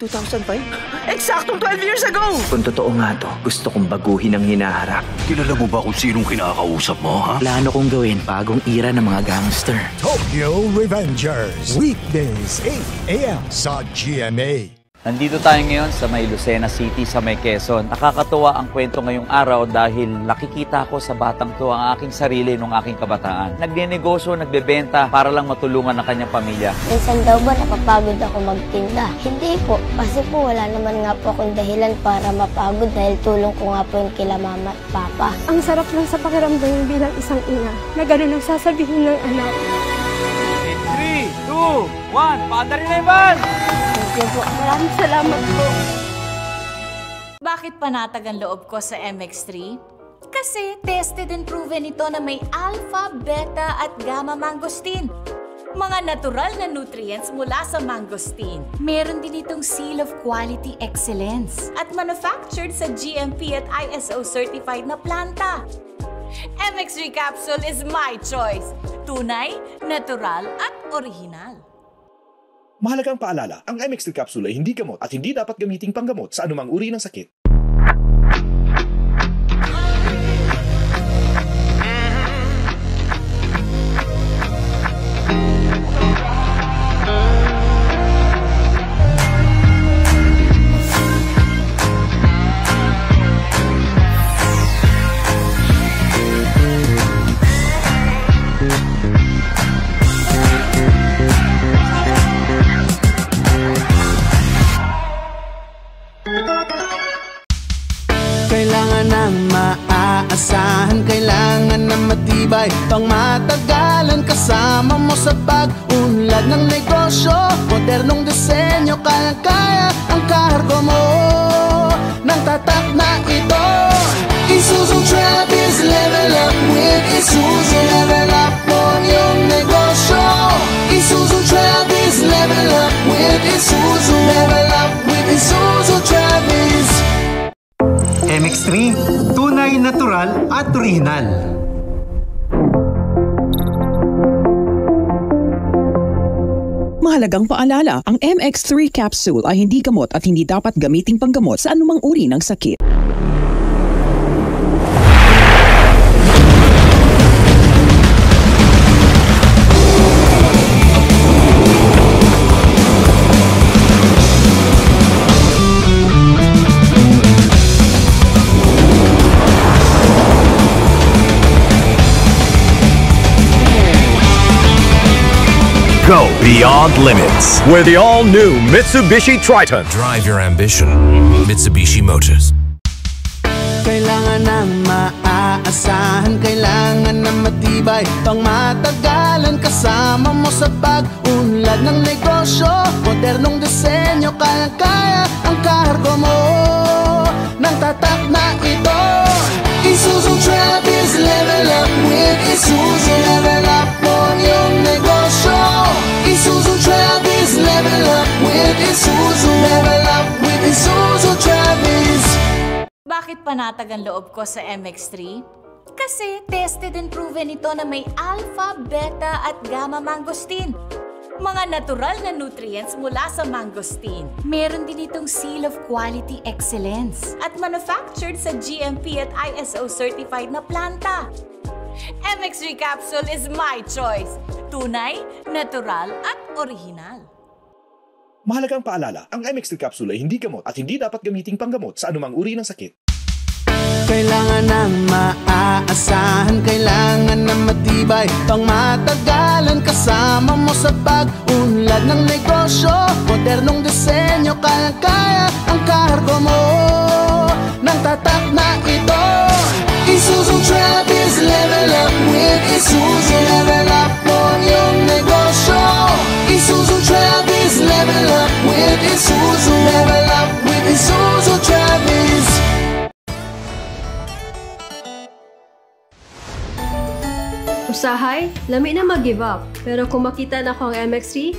2005? Eksaktong 12 years ago! Kung totoo nga to, gusto kong baguhin ang hinaharap. Kilala mo ba kung sinong kinakausap mo, ha? Plano kong gawin bagong era ng mga gangster. Tokyo Revengers, weekdays 8 a.m. sa GMA. Nandito tayo ngayon sa may Lucena City sa may Quezon. Nakakatuwa ang kwento ngayong araw dahil nakikita ko sa batang to ang aking sarili nung aking kabataan. Nagnenegosyo, nagbebenta para lang matulungan ang kanyang pamilya. Minsan daw ba napapagod ako magtinda? Hindi po, kasi po wala naman nga po akong dahilan para mapagod dahil tulong ko nga po yung kila mama at papa. Ang sarap lang sa pakiramdam yung bilang isang ina na gano'n ang sasabihin ng anak. 3, 2, 1, paanda rin na yung van! Thank you po. Maraming salamat po. Bakit panatag ang loob ko sa MX3? Kasi tested and proven ito na may alpha, beta at gamma mangosteen. Mga natural na nutrients mula sa mangosteen. Meron din itong seal of quality excellence at manufactured sa GMP at ISO certified na planta. MX3 capsule is my choice. Tunay, natural at original. Mahalagang paalala, ang MX3 capsule ay hindi gamot at hindi dapat gamiting panggamot sa anumang uri ng sakit. Kailangan ng maaasahan, kailangan ng matibay, pang matagalan kasama mo sa pag-unlad ng negosyo. Modernong disenyo, kayang-kaya ang kargo mo ng tatak na ito. Isuzu Travis, level up with Isuzu. Level up mo yung negosyo. Isuzu Travis, level up with Isuzu. Level up with Isuzu Travis. MX3, tunay, natural at original. Mahalagang paalala, ang MX3 capsule ay hindi gamot at hindi dapat gamiting panggamot sa anumang uri ng sakit. Go beyond limits with the all-new Mitsubishi Triton. Drive your ambition. Mitsubishi Motors. Kailangan ng maaasahan, kailangan ng matibay, pang matagalan kasama mo sa pag-unlad ng negosyo. Modernong disenyo, kayang-kaya ang kargo mo ng tatak na ito. Isuzu Travis, level up with Isuzu. Level up mo yung negosyo. Isuzu Travis, level up with Isuzu. Level up with Isuzu Travis. Bakit panatag ang loob ko sa MX3? Kasi tested and proven ito na may alpha, beta at gamma mangosteen. Mga natural na nutrients mula sa mangosteen. Meron din itong seal of quality excellence at manufactured sa GMP at ISO certified na planta. MX3 capsule is my choice. Tunay, natural at original. Mahalagang paalala, ang MX3 capsule ay hindi gamot at hindi dapat gamiting panggamot sa anumang uri ng sakit. Kailangan ng maaasahan, kailangan ng matibay, pang matagalan kasama mo sa pag-unlad ng negosyo. Modernong disenyo, kayang-kaya ang kargo mo ng tatak na ito. Isuzu Travis, level up with Isuzu. Level up mo yung negosyo. Isuzu Travis, level up with Isuzu. Level up with Isuzu Travis. Usahay, lami na mag-give up. Pero kung makita na ko ang MX3,